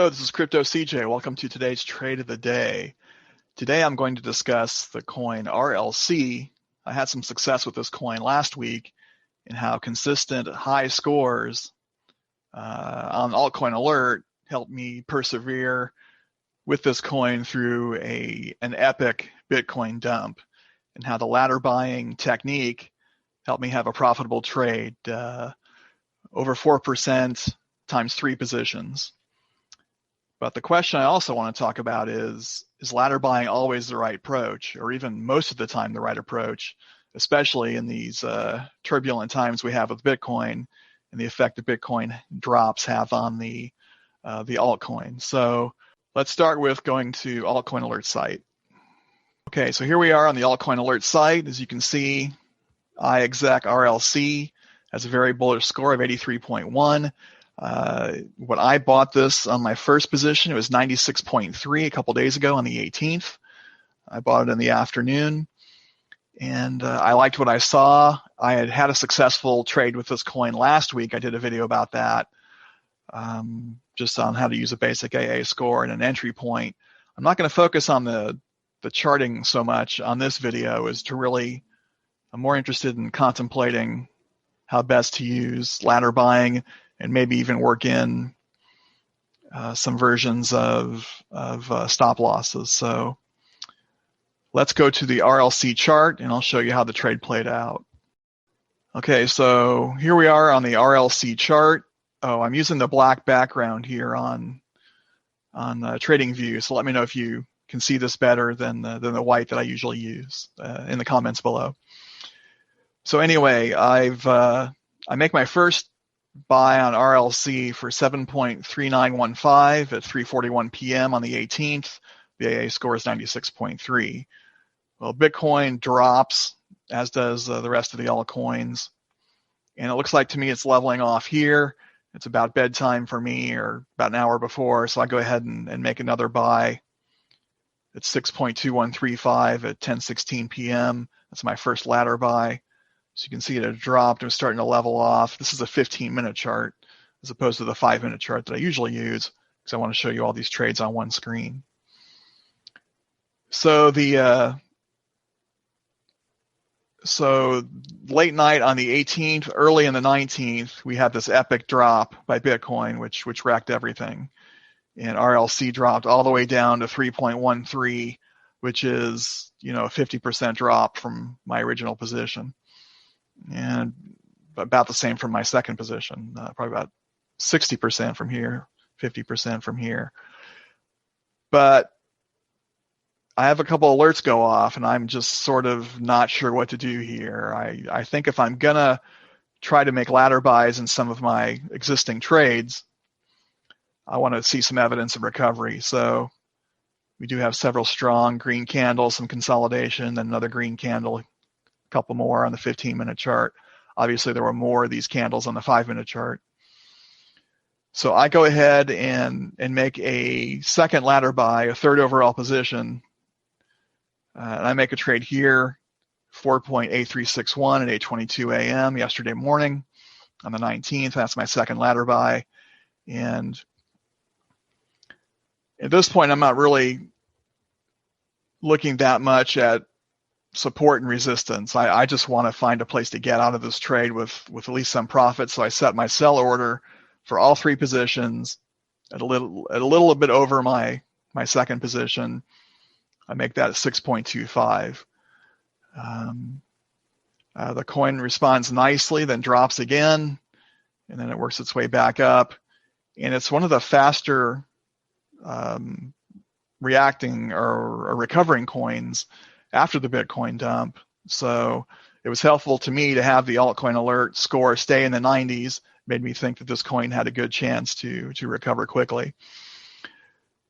Hello, this is Crypto CJ. Welcome to today's trade of the day. Today I'm going to discuss the coin RLC. I had some success with this coin last week and how consistent high scores on Altcoin Alert helped me persevere with this coin through an epic Bitcoin dump, and how the ladder buying technique helped me have a profitable trade, over 4% times 3 positions. But the question I also want to talk about is ladder buying always the right approach, or even most of the time the right approach, especially in these turbulent times we have with Bitcoin and the effect that Bitcoin drops have on the altcoin. So let's start with going to Altcoin Alert site. Okay, so here we are on the Altcoin Alert site. As you can see, iExec RLC has a very bullish score of 83.1. When I bought this on my first position, it was 96.3 a couple days ago on the 18th. I bought it in the afternoon, and I liked what I saw. I had a successful trade with this coin last week. I did a video about that, just on how to use a basic AA score and an entry point. I'm not going to focus on the charting so much on this video. I'm more interested in contemplating how best to use ladder buying and maybe even work in some versions of stop losses. So let's go to the RLC chart, and I'll show you how the trade played out. Okay, so here we are on the RLC chart. Oh, I'm using the black background here on TradingView, so let me know if you can see this better than the white that I usually use in the comments below. So anyway, I make my first buy on RLC for 7.3915 at 3:41 p.m. on the 18th. The AA score is 96.3. Well, Bitcoin drops, as does the rest of the altcoins, and it looks like to me it's leveling off here. It's about bedtime for me, or about an hour before, so I go ahead and make another buy at 6.2135 at 10:16 p.m. That's my first ladder buy. So you can see it had dropped. It was starting to level off. This is a 15-minute chart as opposed to the 5-minute chart that I usually use, because I want to show you all these trades on one screen. So so late night on the 18th, early in the 19th, we had this epic drop by Bitcoin, which wrecked everything. And RLC dropped all the way down to 3.13, which is, a 50% drop from my original position. And about the same from my second position, probably about 60% from here, 50% from here. But I have a couple alerts go off, and I'm just sort of not sure what to do here. I think if I'm going to try to make ladder buys in some of my existing trades, I want to see some evidence of recovery. So we do have several strong green candles, some consolidation, then another green candle, couple more on the 15-minute chart. Obviously, there were more of these candles on the 5-minute chart. So I go ahead and make a second ladder buy, a third overall position. And I make a trade here, 4.8361 at 8:22 a.m. yesterday morning on the 19th. That's my second ladder buy. And at this point, I'm not really looking that much at support and resistance. I just want to find a place to get out of this trade with at least some profit. So I set my sell order for all 3 positions at a little bit over my second position. I make that at 6.25. The coin responds nicely, then drops again, and then it works its way back up. And it's one of the faster reacting or recovering coins after the Bitcoin dump. So it was helpful to me to have the Altcoin Alert score stay in the 90s. Made me think that this coin had a good chance to recover quickly.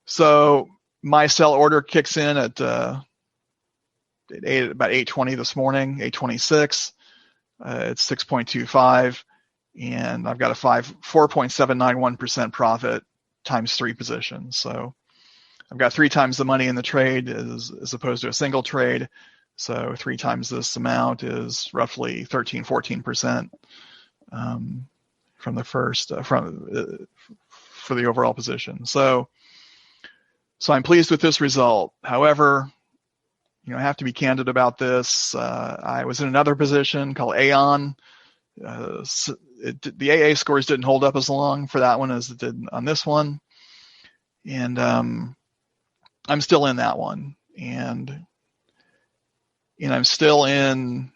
So my sell order kicks in at about 8:20 this morning, 8:26. It's 6.25, and I've got a 4.791% profit times 3 positions. So I've got 3 times the money in the trade as opposed to a single trade. So 3 times this amount is roughly 13-14% from the first for the overall position. So I'm pleased with this result. However, I have to be candid about this. I was in another position called Aon. The AA scores didn't hold up as long for that one as it did on this one. And I'm still in that one. And I'm still in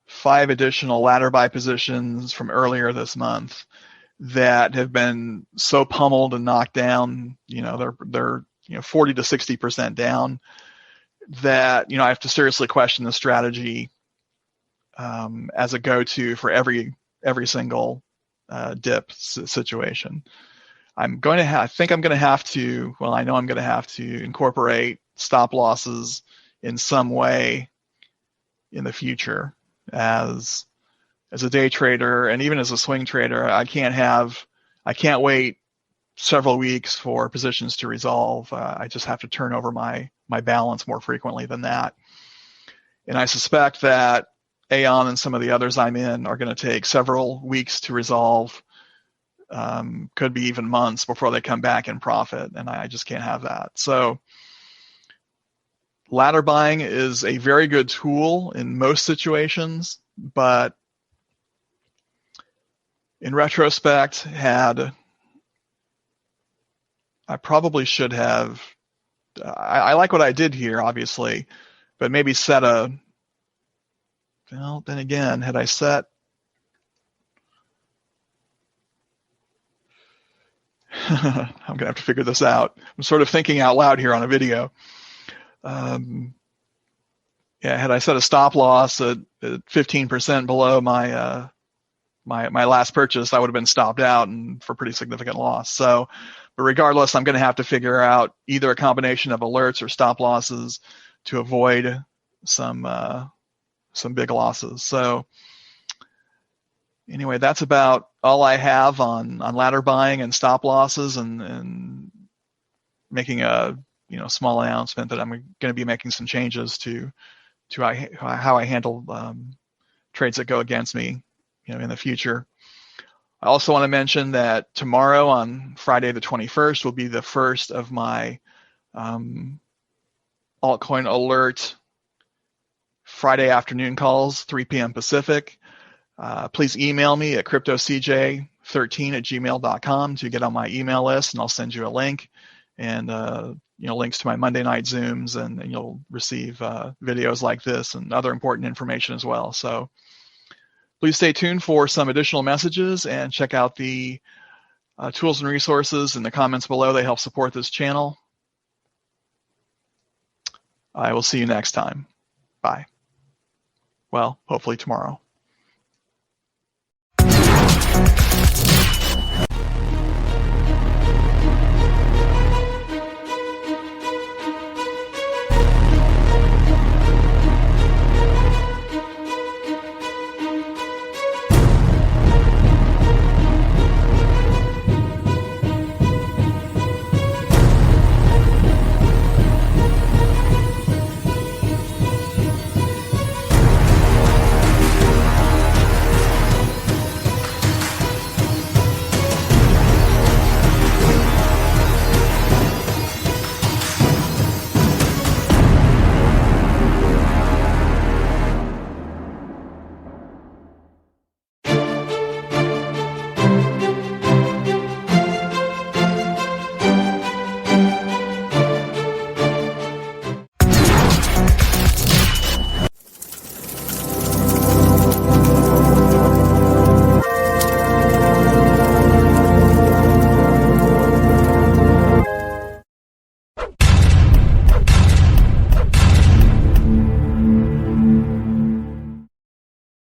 5 additional ladder buy positions from earlier this month that have been so pummeled and knocked down, they're 40 to 60% down, that I have to seriously question the strategy as a go-to for every single dip situation. I know I'm going to have to incorporate stop losses in some way in the future. As a day trader and even as a swing trader, I can't wait several weeks for positions to resolve. I just have to turn over my balance more frequently than that. And I suspect that Aon and some of the others I'm in are going to take several weeks to resolve, could be even months before they come back in profit, and I just can't have that. So ladder buying is a very good tool in most situations, but in retrospect, I probably should have, I like what I did here, obviously, but maybe then again, had I set, I'm going to have to figure this out. I'm sort of thinking out loud here on a video. Had I set a stop loss at 15% below my last purchase, I would have been stopped out and for pretty significant loss. So, but regardless, I'm going to have to figure out either a combination of alerts or stop losses to avoid some big losses. So anyway, that's about all I have on ladder buying and stop losses, and making a small announcement that I'm going to be making some changes to how I handle trades that go against me in the future. I also want to mention that tomorrow, on Friday the 21st, will be the first of my Altcoin Alert Friday afternoon calls, 3 p.m. Pacific. Please email me at cryptocj13@gmail.com to get on my email list, and I'll send you a link and links to my Monday night Zooms, and you'll receive videos like this and other important information as well. So please stay tuned for some additional messages, and check out the tools and resources in the comments below. They help support this channel. I will see you next time. Bye. Well, hopefully tomorrow.